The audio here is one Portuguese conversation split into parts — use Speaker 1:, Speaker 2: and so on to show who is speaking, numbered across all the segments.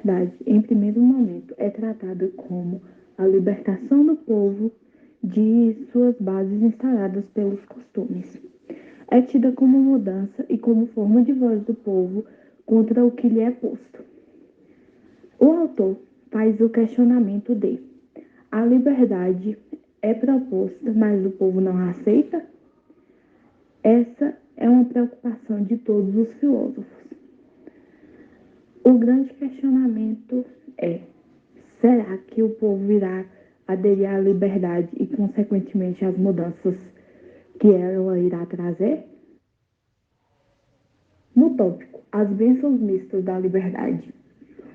Speaker 1: liberdade, em primeiro momento, é tratada como a libertação do povo de suas bases instaladas pelos costumes. É tida como mudança e como forma de voz do povo contra o que lhe é posto. O autor faz o questionamento de: a liberdade é proposta, mas o povo não a aceita? Essa é uma preocupação de todos os filósofos. O grande questionamento é: será que o povo irá aderir à liberdade e, consequentemente, às mudanças que ela irá trazer? No tópico As bênçãos mistas da liberdade,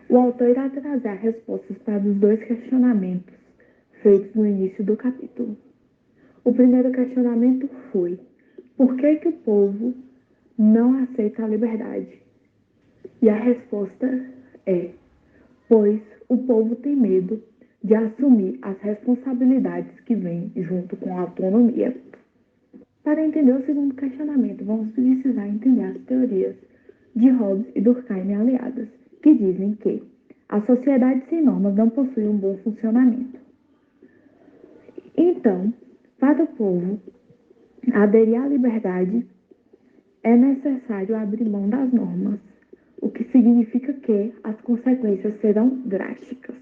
Speaker 1: o autor irá trazer respostas para os dois questionamentos feitos no início do capítulo. O primeiro questionamento foi: por que o povo não aceita a liberdade? E a resposta é: pois o povo tem medo de assumir as responsabilidades que vêm junto com a autonomia. Para entender o segundo questionamento, vamos precisar entender as teorias de Hobbes e Durkheim aliadas, que dizem que a sociedade sem normas não possui um bom funcionamento. Então, para o povo aderir à liberdade, é necessário abrir mão das normas, o que significa que as consequências serão drásticas.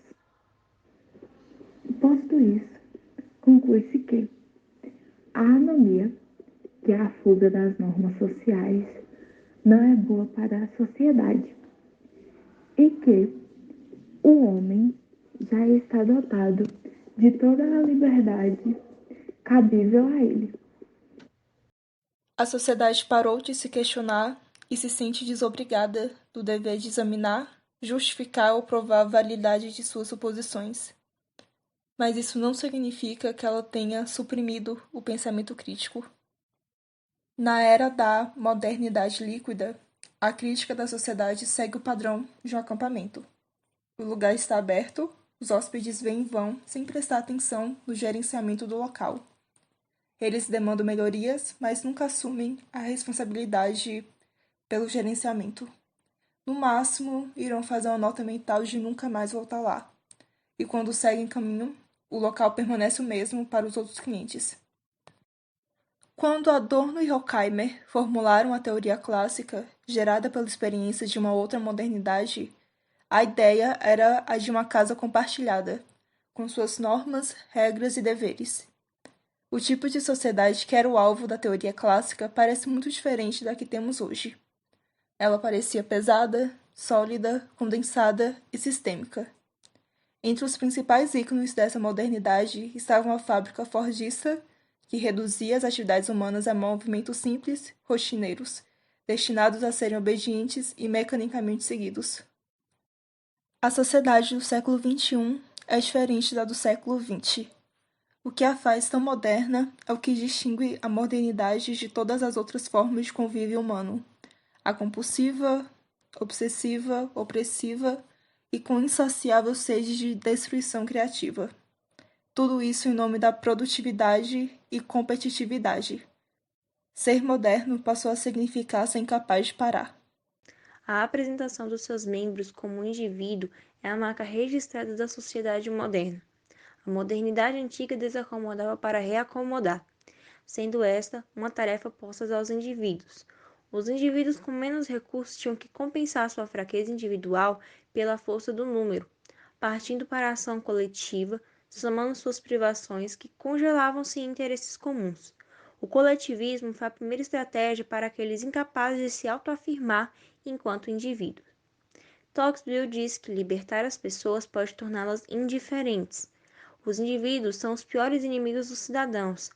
Speaker 1: Posto isso, conclui-se que a anomia, que é a fuga das normas sociais, não é boa para a sociedade e que o homem já está dotado de toda a liberdade cabível a ele.
Speaker 2: A sociedade parou de se questionar e se sente desobrigada do dever de examinar, justificar ou provar a validade de suas suposições. Mas isso não significa que ela tenha suprimido o pensamento crítico. Na era da modernidade líquida, a crítica da sociedade segue o padrão de um acampamento. O lugar está aberto, os hóspedes vêm e vão sem prestar atenção no gerenciamento do local. Eles demandam melhorias, mas nunca assumem a responsabilidade pelo gerenciamento. No máximo, irão fazer uma nota mental de nunca mais voltar lá. E quando seguem caminho, o local permanece o mesmo para os outros clientes. Quando Adorno e Horkheimer formularam a teoria clássica, gerada pela experiência de uma outra modernidade, a ideia era a de uma casa compartilhada, com suas normas, regras e deveres. O tipo de sociedade que era o alvo da teoria clássica parece muito diferente da que temos hoje. Ela parecia pesada, sólida, condensada e sistêmica. Entre os principais ícones dessa modernidade estavam a fábrica fordista, que reduzia as atividades humanas a movimentos simples, rotineiros, destinados a serem obedientes e mecanicamente seguidos. A sociedade do século XXI é diferente da do século XX. O que a faz tão moderna é o que distingue a modernidade de todas as outras formas de convívio humano. A compulsiva, obsessiva, opressiva e com insaciável sede de destruição criativa. Tudo isso em nome da produtividade e competitividade. Ser moderno passou a significar ser incapaz de parar.
Speaker 3: A apresentação dos seus membros como um indivíduo é a marca registrada da sociedade moderna. A modernidade antiga desacomodava para reacomodar, sendo esta uma tarefa posta aos indivíduos. Os indivíduos com menos recursos tinham que compensar sua fraqueza individual pela força do número, partindo para a ação coletiva, somando suas privações que congelavam-se em interesses comuns. O coletivismo foi a primeira estratégia para aqueles incapazes de se autoafirmar enquanto indivíduos. Tocqueville diz que libertar as pessoas pode torná-las indiferentes. Os indivíduos são os piores inimigos dos cidadãos,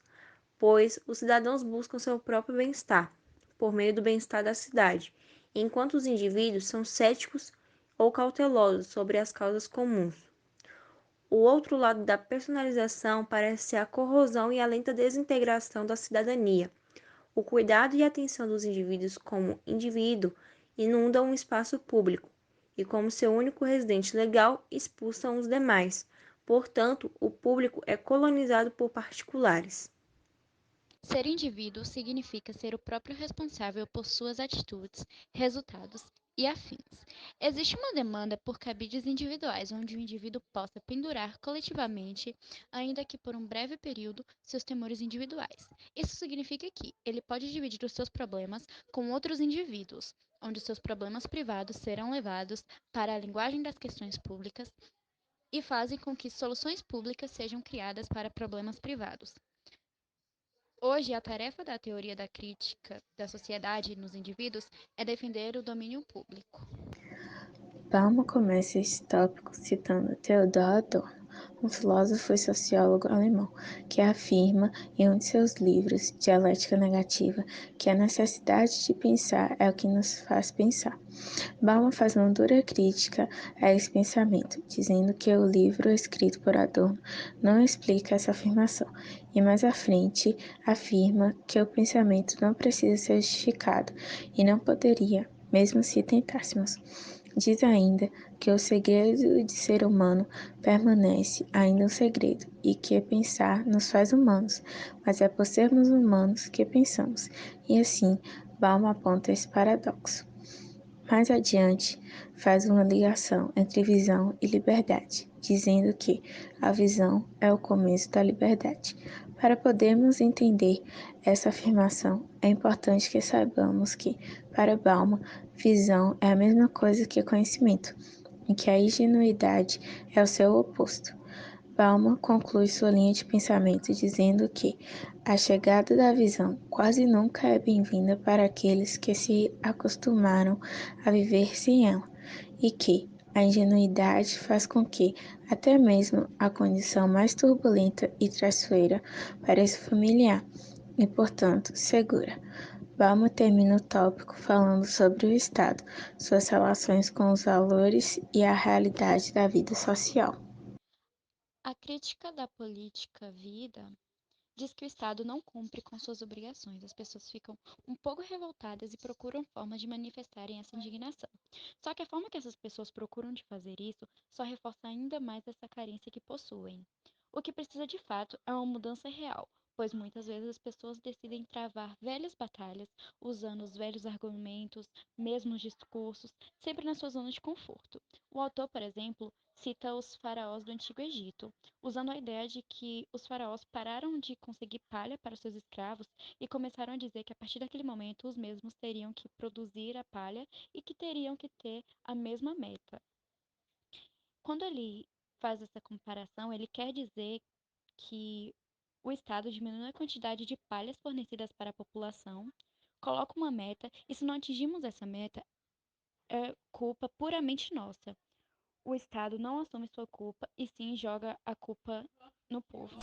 Speaker 3: pois os cidadãos buscam seu próprio bem-estar, por meio do bem-estar da cidade, enquanto os indivíduos são céticos ou cautelosos sobre as causas comuns. O outro lado da personalização parece ser a corrosão e a lenta desintegração da cidadania. O cuidado e atenção dos indivíduos como indivíduo inundam um espaço público, e como seu único residente legal, expulsam os demais. Portanto, o público é colonizado por particulares.
Speaker 4: Ser indivíduo significa ser o próprio responsável por suas atitudes, resultados e afins. Existe uma demanda por cabides individuais, onde o indivíduo possa pendurar coletivamente, ainda que por um breve período, seus temores individuais. Isso significa que ele pode dividir os seus problemas com outros indivíduos, onde os seus problemas privados serão levados para a linguagem das questões públicas e fazem com que soluções públicas sejam criadas para problemas privados. Hoje, a tarefa da teoria da crítica da sociedade nos indivíduos é defender o domínio público.
Speaker 5: Bauman começa esse tópico citando Theodor Adorno, um filósofo e sociólogo alemão, que afirma em um de seus livros, Dialética Negativa, que a necessidade de pensar é o que nos faz pensar. Bauman faz uma dura crítica a esse pensamento, dizendo que o livro escrito por Adorno não explica essa afirmação, e mais à frente afirma que o pensamento não precisa ser justificado e não poderia, mesmo se tentássemos. Diz ainda que o segredo de ser humano permanece ainda um segredo e que pensar nos faz humanos, mas é por sermos humanos que pensamos, e assim Bauman aponta esse paradoxo. Mais adiante, faz uma ligação entre visão e liberdade, dizendo que a visão é o começo da liberdade. Para podermos entender essa afirmação, é importante que saibamos que, para Bauman, visão é a mesma coisa que conhecimento, e que a ingenuidade é o seu oposto. Bauman conclui sua linha de pensamento dizendo que a chegada da visão quase nunca é bem-vinda para aqueles que se acostumaram a viver sem ela, e que a ingenuidade faz com que até mesmo a condição mais turbulenta e traiçoeira pareça familiar e, portanto, segura. Bauman termina o tópico falando sobre o Estado, suas relações com os valores e a realidade da vida social.
Speaker 4: A crítica da política vida diz que o Estado não cumpre com suas obrigações. As pessoas ficam um pouco revoltadas e procuram formas de manifestarem essa indignação. Só que a forma que essas pessoas procuram de fazer isso só reforça ainda mais essa carência que possuem. O que precisa de fato é uma mudança real, pois muitas vezes as pessoas decidem travar velhas batalhas, usando os velhos argumentos, mesmos discursos, sempre na sua zona de conforto. O autor, por exemplo, cita os faraós do Antigo Egito, usando a ideia de que os faraós pararam de conseguir palha para seus escravos e começaram a dizer que a partir daquele momento os mesmos teriam que produzir a palha e que teriam que ter a mesma meta. Quando ele faz essa comparação, ele quer dizer que o Estado diminui a quantidade de palhas fornecidas para a população, coloca uma meta, e se não atingirmos essa meta, é culpa puramente nossa. O Estado não assume sua culpa e sim joga a culpa no povo.